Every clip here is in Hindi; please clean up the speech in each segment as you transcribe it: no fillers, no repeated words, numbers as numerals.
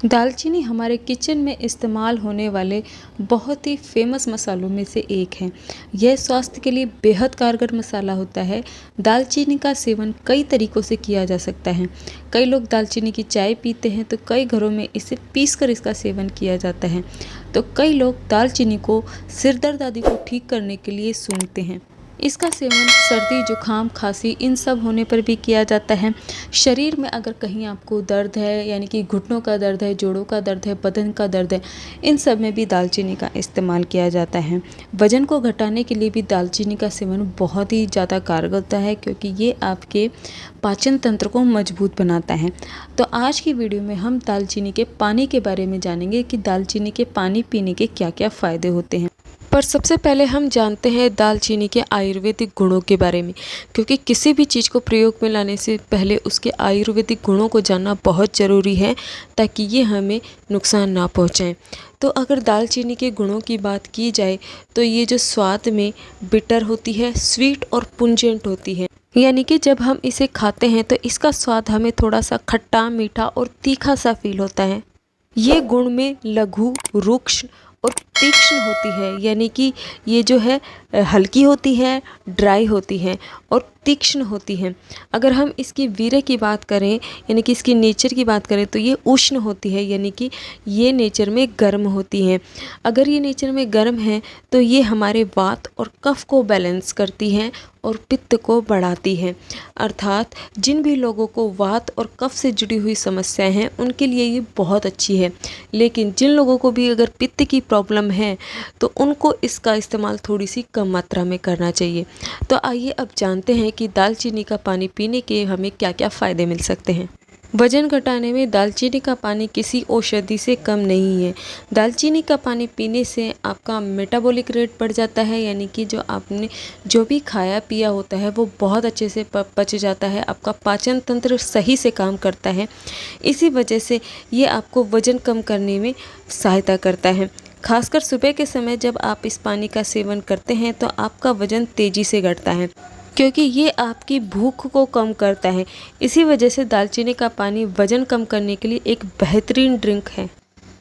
दालचीनी हमारे किचन में इस्तेमाल होने वाले बहुत ही फेमस मसालों में से एक है। यह स्वास्थ्य के लिए बेहद कारगर मसाला होता है। दालचीनी का सेवन कई तरीक़ों से किया जा सकता है। कई लोग दालचीनी की चाय पीते हैं तो कई घरों में इसे पीसकर इसका सेवन किया जाता है। तो कई लोग दालचीनी को सिर दर्द आदि को ठीक करने के लिए सूंघते हैं। इसका सेवन सर्दी, जुखाम, खांसी इन सब होने पर भी किया जाता है। शरीर में अगर कहीं आपको दर्द है, यानी कि घुटनों का दर्द है, जोड़ों का दर्द है, बदन का दर्द है, इन सब में भी दालचीनी का इस्तेमाल किया जाता है। वज़न को घटाने के लिए भी दालचीनी का सेवन बहुत ही ज़्यादा कारगर होता है, क्योंकि ये आपके पाचन तंत्र को मजबूत बनाता है। तो आज की वीडियो में हम दालचीनी के पानी के बारे में जानेंगे कि दालचीनी के पानी पीने के क्या क्या फ़ायदे होते हैं। पर सबसे पहले हम जानते हैं दालचीनी के आयुर्वेदिक गुणों के बारे में, क्योंकि किसी भी चीज़ को प्रयोग में लाने से पहले उसके आयुर्वेदिक गुणों को जानना बहुत ज़रूरी है, ताकि ये हमें नुकसान ना पहुंचाएं। तो अगर दालचीनी के गुणों की बात की जाए तो ये जो स्वाद में बिटर होती है, स्वीट और पुंजेंट होती है, यानी कि जब हम इसे खाते हैं तो इसका स्वाद हमें थोड़ा सा खट्टा, मीठा और तीखा सा फील होता है। ये गुण में लघु, रुक्ष और तीक्ष्ण होती है, यानी कि ये जो है हल्की होती है, ड्राई होती है और तीक्ष्ण होती है। अगर हम इसकी वीर्य की बात करें, यानी कि इसकी नेचर की बात करें, तो ये उष्ण होती है, यानी कि ये नेचर में गर्म होती हैं। अगर ये नेचर में गर्म है तो ये हमारे वात और कफ को बैलेंस करती हैं और पित्त को बढ़ाती है। अर्थात जिन भी लोगों को वात और कफ से जुड़ी हुई समस्याएं हैं उनके लिए ये बहुत अच्छी है। लेकिन जिन लोगों को भी अगर पित्त की प्रॉब्लम है तो उनको इसका इस्तेमाल थोड़ी सी कम मात्रा में करना चाहिए। तो आइए अब जानते हैं कि दालचीनी का पानी पीने के हमें क्या क्या फ़ायदे मिल सकते हैं। वजन घटाने में दालचीनी का पानी किसी औषधि से कम नहीं है। दालचीनी का पानी पीने से आपका मेटाबॉलिक रेट बढ़ जाता है, यानी कि जो आपने जो भी खाया पिया होता है वो बहुत अच्छे से पच जाता है। आपका पाचन तंत्र सही से काम करता है। इसी वजह से ये आपको वज़न कम करने में सहायता करता है। खासकर सुबह के समय जब आप इस पानी का सेवन करते हैं तो आपका वज़न तेज़ी से घटता है, क्योंकि ये आपकी भूख को कम करता है। इसी वजह से दालचीनी का पानी वज़न कम करने के लिए एक बेहतरीन ड्रिंक है।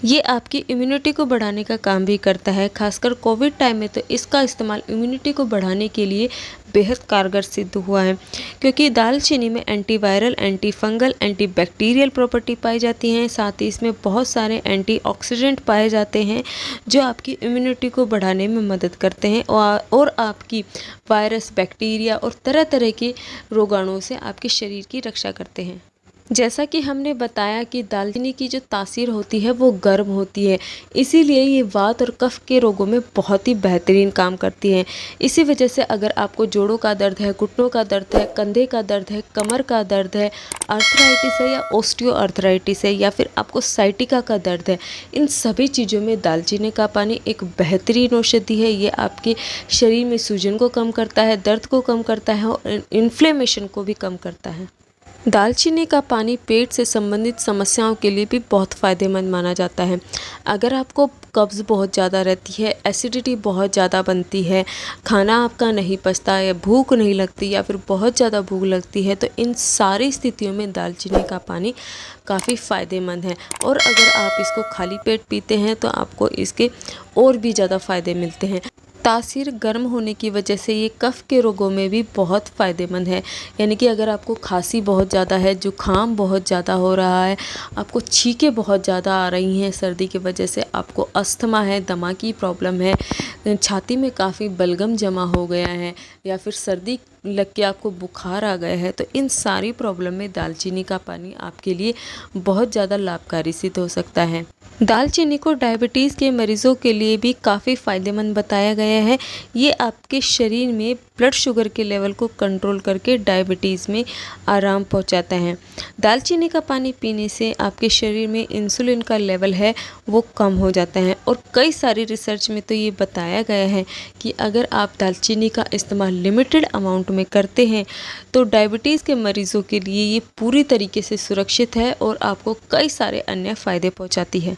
ये आपकी इम्यूनिटी को बढ़ाने का काम भी करता है। खासकर कोविड टाइम में तो इसका इस्तेमाल इम्यूनिटी को बढ़ाने के लिए बेहद कारगर सिद्ध हुआ है, क्योंकि दालचीनी में antiviral, anti fungal, anti bacterial property पाई जाती हैं। साथ ही इसमें बहुत सारे एंटीऑक्सीडेंट पाए जाते हैं जो आपकी इम्यूनिटी को बढ़ाने में मदद करते हैं और आपकी वायरस, बैक्टीरिया और तरह तरह के रोगाणुओं से आपके शरीर की रक्षा करते हैं। जैसा कि हमने बताया कि दालचीनी की जो तासीर होती है वो गर्म होती है, इसीलिए ये वात और कफ के रोगों में बहुत ही बेहतरीन काम करती है। इसी वजह से अगर आपको जोड़ों का दर्द है, घुटनों का दर्द है, कंधे का दर्द है, कमर का दर्द है, आर्थराइटिस है या ऑस्टियो आर्थराइटिस है, या फिर आपको साइटिका का दर्द है, इन सभी चीज़ों में दालचीनी का पानी एक बेहतरीन औषधि है। ये आपके शरीर में सूजन को कम करता है, दर्द को कम करता है और इन्फ्लेमेशन को भी कम करता है। दालचीनी का पानी पेट से संबंधित समस्याओं के लिए भी बहुत फ़ायदेमंद माना जाता है। अगर आपको कब्ज़ बहुत ज़्यादा रहती है, एसिडिटी बहुत ज़्यादा बनती है, खाना आपका नहीं पचता या भूख नहीं लगती या फिर बहुत ज़्यादा भूख लगती है, तो इन सारी स्थितियों में दालचीनी का पानी काफ़ी फ़ायदेमंद है। और अगर आप इसको खाली पेट पीते हैं तो आपको इसके और भी ज़्यादा फ़ायदे मिलते हैं। तासीर गर्म होने की वजह से ये कफ़ के रोगों में भी बहुत फ़ायदेमंद है, यानी कि अगर आपको खांसी बहुत ज़्यादा है, जुखाम बहुत ज़्यादा हो रहा है, आपको छींकें बहुत ज़्यादा आ रही हैं सर्दी की वजह से, आपको अस्थमा है, दमा की प्रॉब्लम है, छाती में काफ़ी बलगम जमा हो गया है, या फिर सर्दी लग के आपको बुखार आ गया है, तो इन सारी प्रॉब्लम में दालचीनी का पानी आपके लिए बहुत ज़्यादा लाभकारी सिद्ध हो सकता है। दालचीनी को डायबिटीज़ के मरीज़ों के लिए भी काफ़ी फ़ायदेमंद बताया गया है। ये आपके शरीर में ब्लड शुगर के लेवल को कंट्रोल करके डायबिटीज़ में आराम पहुंचाता है। दालचीनी का पानी पीने से आपके शरीर में इंसुलिन का लेवल है वो कम हो जाता है, और कई सारी रिसर्च में तो ये बताया गया है कि अगर आप दालचीनी का इस्तेमाल लिमिटेड अमाउंट में करते हैं तो डायबिटीज़ के मरीज़ों के लिए ये पूरी तरीके से सुरक्षित है और आपको कई सारे अन्य फ़ायदे पहुँचाती है।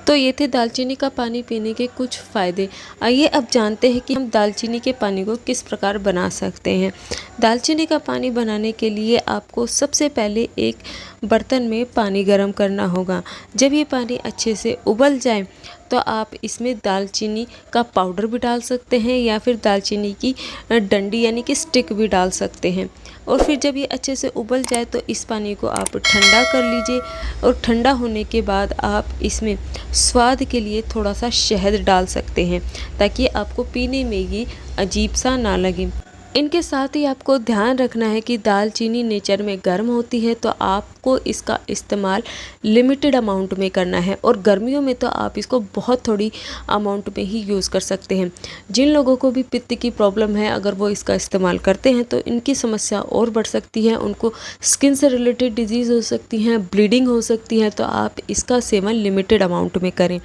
तो ये थे दालचीनी का पानी पीने के कुछ फ़ायदे। आइए अब जानते हैं कि हम दालचीनी के पानी को किस प्रकार बना सकते हैं। दालचीनी का पानी बनाने के लिए आपको सबसे पहले एक बर्तन में पानी गर्म करना होगा। जब ये पानी अच्छे से उबल जाए तो आप इसमें दालचीनी का पाउडर भी डाल सकते हैं या फिर दालचीनी की डंडी यानी कि स्टिक भी डाल सकते हैं। और फिर जब ये अच्छे से उबल जाए तो इस पानी को आप ठंडा कर लीजिए और ठंडा होने के बाद आप इसमें स्वाद के लिए थोड़ा सा शहद डाल सकते हैं ताकि आपको पीने में ये अजीब सा ना लगे। इनके साथ ही आपको ध्यान रखना है कि दालचीनी नेचर में गर्म होती है, तो आपको इसका इस्तेमाल लिमिटेड अमाउंट में करना है और गर्मियों में तो आप इसको बहुत थोड़ी अमाउंट में ही यूज़ कर सकते हैं। जिन लोगों को भी पित्त की प्रॉब्लम है, अगर वो इसका इस्तेमाल करते हैं तो इनकी समस्या और बढ़ सकती है। उनको स्किन से रिलेटेड डिजीज़ हो सकती हैं, ब्लीडिंग हो सकती है, तो आप इसका सेवन लिमिटेड अमाउंट में करें।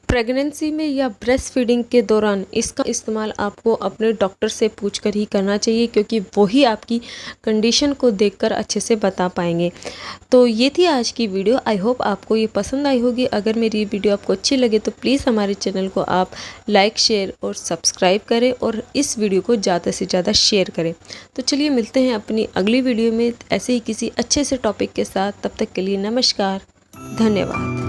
प्रेगनेंसी में या ब्रेस्ट फीडिंग के दौरान इसका इस्तेमाल आपको अपने डॉक्टर से पूछकर ही करना चाहिए, क्योंकि वही आपकी कंडीशन को देखकर अच्छे से बता पाएंगे। तो ये थी आज की वीडियो। आई होप आपको ये पसंद आई होगी। अगर मेरी ये वीडियो आपको अच्छी लगे तो प्लीज़ हमारे चैनल को आप लाइक, शेयर और सब्सक्राइब करें और इस वीडियो को ज़्यादा से ज़्यादा शेयर करें। तो चलिए मिलते हैं अपनी अगली वीडियो में ऐसे ही किसी अच्छे से टॉपिक के साथ। तब तक के लिए नमस्कार, धन्यवाद।